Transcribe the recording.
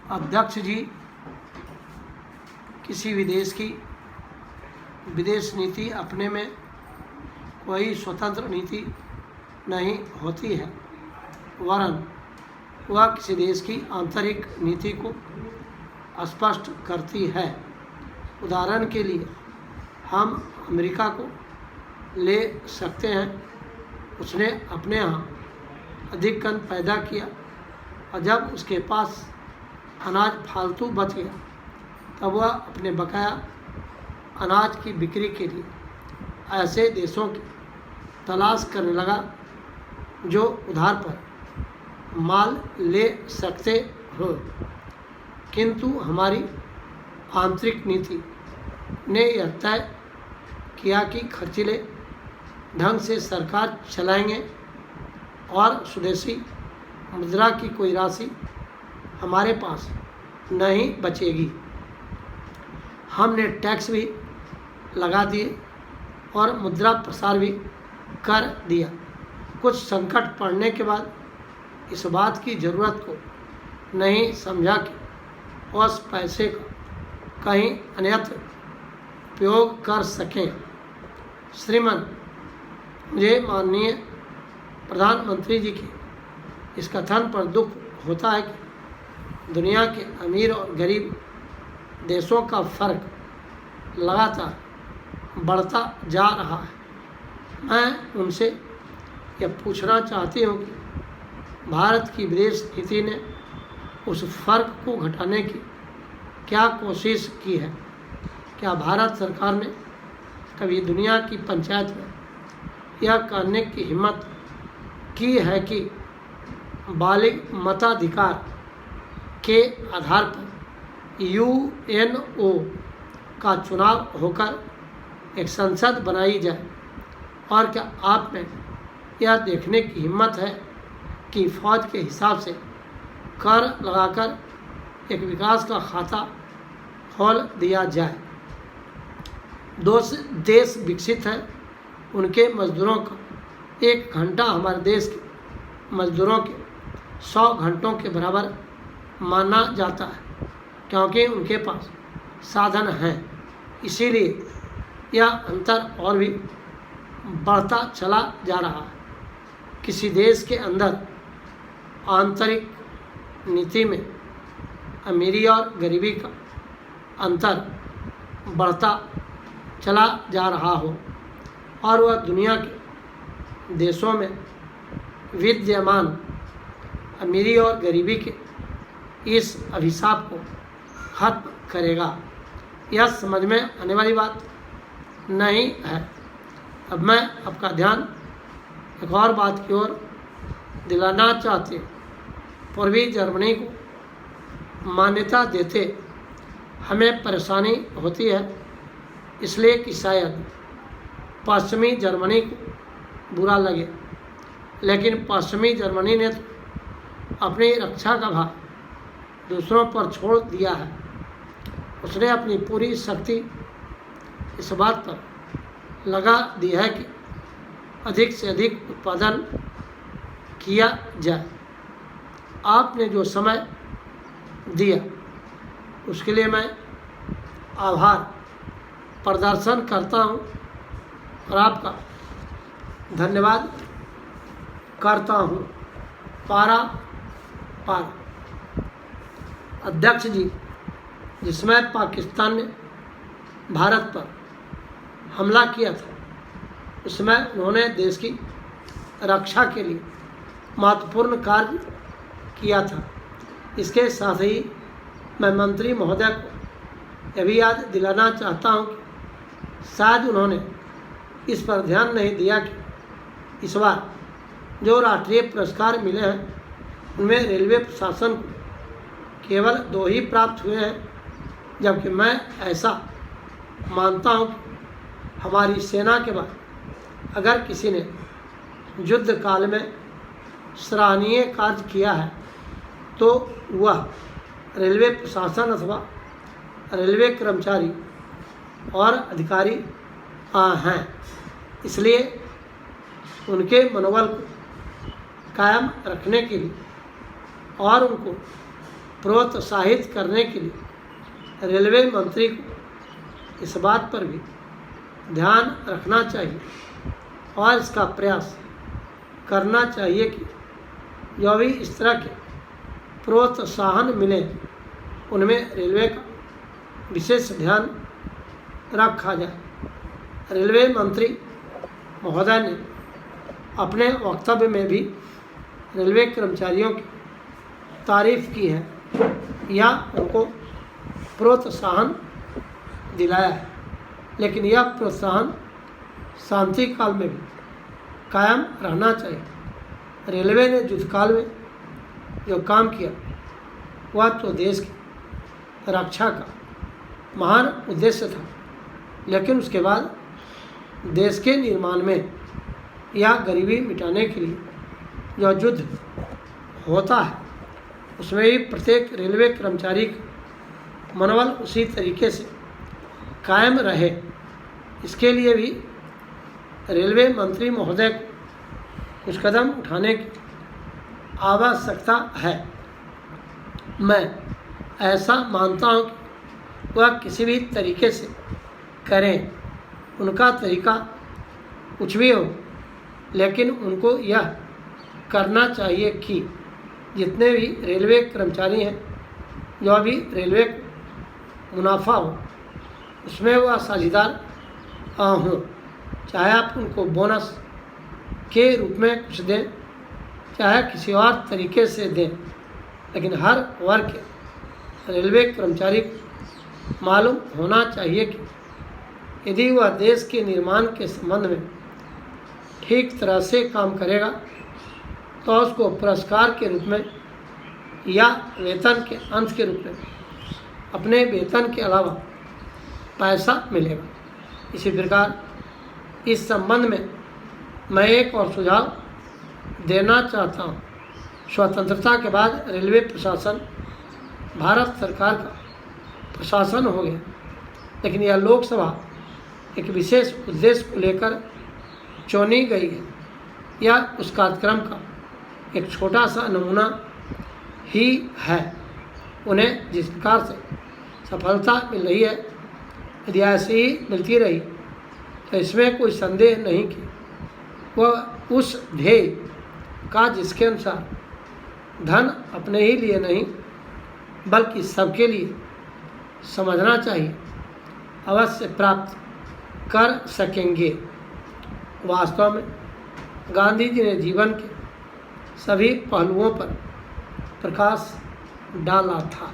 अध्यक्ष जी, किसी भी देश की विदेश नीति अपने में कोई स्वतंत्र नीति नहीं होती है, वरन वह किसी देश की आंतरिक नीति को स्पष्ट करती है। उदाहरण के लिए हम अमेरिका को ले सकते हैं। उसने अपने यहाँ अधिक कण पैदा किया और जब उसके पास अनाज फालतू बच गया तब वह अपने बकाया अनाज की बिक्री के लिए ऐसे देशों की तलाश करने लगा जो उधार पर माल ले सकते हो। किंतु हमारी आंतरिक नीति ने यह तय किया कि खर्चीले ढंग से सरकार चलाएंगे और स्वदेशी मुद्रा की कोई राशि हमारे पास नहीं बचेगी। हमने टैक्स भी लगा दिए और मुद्रा प्रसार भी कर दिया। कुछ संकट पड़ने के बाद इस बात की ज़रूरत को नहीं समझा कि उस पैसे का कहीं अन्यत्र उपयोग कर सकें। श्रीमान, मुझे माननीय प्रधानमंत्री जी के इस कथन पर दुख होता है कि दुनिया के अमीर और गरीब देशों का फर्क लगातार बढ़ता जा रहा है। मैं उनसे यह पूछना चाहती हूँ कि भारत की विदेश नीति ने उस फर्क को घटाने की क्या कोशिश की है? क्या भारत सरकार ने कभी दुनिया की पंचायत में यह कहने की हिम्मत की है कि बालिग मताधिकार के आधार पर यूएनओ का चुनाव होकर एक संसद बनाई जाए? और क्या आप में यह देखने की हिम्मत है कि फ़ौज के हिसाब से कर लगाकर एक विकास का खाता खोल दिया जाए? देश विकसित है, उनके मज़दूरों का 1 घंटा हमारे देश के मज़दूरों के 100 घंटों के बराबर माना जाता है, क्योंकि उनके पास साधन हैं। इसीलिए यह अंतर और भी बढ़ता चला जा रहा है। किसी देश के अंदर आंतरिक नीति में अमीरी और गरीबी का अंतर बढ़ता चला जा रहा हो और वह दुनिया के देशों में विद्यमान अमीरी और गरीबी के इस अभिशाप को खत्म करेगा, यह समझ में आने वाली बात नहीं है। अब मैं आपका ध्यान एक और बात की ओर दिलाना चाहती हूँ। पूर्वी जर्मनी को मान्यता देते हमें परेशानी होती है, इसलिए कि शायद पश्चिमी जर्मनी को बुरा लगे, लेकिन पश्चिमी जर्मनी ने तो अपनी रक्षा का भार दूसरों पर छोड़ दिया है। उसने अपनी पूरी शक्ति इस बात पर लगा दी है कि अधिक से अधिक उत्पादन किया जाए। आपने जो समय दिया उसके लिए मैं आभार प्रदर्शन करता हूँ और आपका धन्यवाद करता हूँ। पारा पार अध्यक्ष जी, जिसमें पाकिस्तान ने भारत पर हमला किया था, उसमें उन्होंने देश की रक्षा के लिए महत्वपूर्ण कार्य किया था। इसके साथ ही मैं मंत्री महोदय को यह भी याद दिलाना चाहता हूँ कि शायद उन्होंने इस पर ध्यान नहीं दिया कि इस बार जो राष्ट्रीय पुरस्कार मिले हैं उनमें रेलवे प्रशासन को केवल 2 ही प्राप्त हुए हैं, जबकि मैं ऐसा मानता हूँ कि हमारी सेना के बाद अगर किसी ने युद्ध काल में सराहनीय कार्य किया है तो वह रेलवे प्रशासन अथवा रेलवे कर्मचारी और अधिकारी हैं। इसलिए उनके मनोबल को कायम रखने के लिए और उनको प्रोत्साहित करने के लिए रेलवे मंत्री को इस बात पर भी ध्यान रखना चाहिए और इसका प्रयास करना चाहिए कि जो भी इस तरह के प्रोत्साहन मिले उनमें रेलवे का विशेष ध्यान रखा जाए। रेलवे मंत्री महोदय ने अपने वक्तव्य में भी रेलवे कर्मचारियों की तारीफ की है या उनको प्रोत्साहन दिलाया है, लेकिन यह प्रोत्साहन शांति काल में भी कायम रहना चाहिए। रेलवे ने युद्ध काल में जो काम किया वह तो देश की रक्षा का महान उद्देश्य था, लेकिन उसके बाद देश के निर्माण में या गरीबी मिटाने के लिए जो युद्ध होता है उसमें भी प्रत्येक रेलवे कर्मचारी का मनोबल उसी तरीके से कायम रहे, इसके लिए भी रेलवे मंत्री महोदय को कुछ कदम उठाने की आवश्यकता है। मैं ऐसा मानता हूँ कि वह किसी भी तरीके से करें, उनका तरीका कुछ भी हो, लेकिन उनको यह करना चाहिए कि जितने भी रेलवे कर्मचारी हैं जो अभी रेलवे को मुनाफा हो उसमें वह साझेदार हों, चाहे आप उनको बोनस के रूप में कुछ दें चाहे किसी और तरीके से दें, लेकिन हर वर्ग के रेलवे कर्मचारी को मालूम होना चाहिए कि यदि वह देश के निर्माण के संबंध में ठीक तरह से काम करेगा तो उसको पुरस्कार के रूप में या वेतन के अंश के रूप में अपने वेतन के अलावा पैसा मिलेगा। इसी प्रकार इस संबंध में मैं एक और सुझाव देना चाहता हूँ। स्वतंत्रता के बाद रेलवे प्रशासन भारत सरकार का प्रशासन हो गया, लेकिन यह लोकसभा एक विशेष उद्देश्य को लेकर चुनी गई है। यह उस कार्यक्रम का एक छोटा सा नमूना ही है। उन्हें जिस प्रकार से सफलता मिल रही है, यदि ऐसी ही मिलती रही तो इसमें कोई संदेह नहीं कि वह उस ध्येय का जिसके अनुसार धन अपने ही लिए नहीं बल्कि सबके लिए समझना चाहिए अवश्य प्राप्त कर सकेंगे। वास्तव में गांधी जी ने जीवन के सभी पहलुओं पर प्रकाश डाला था।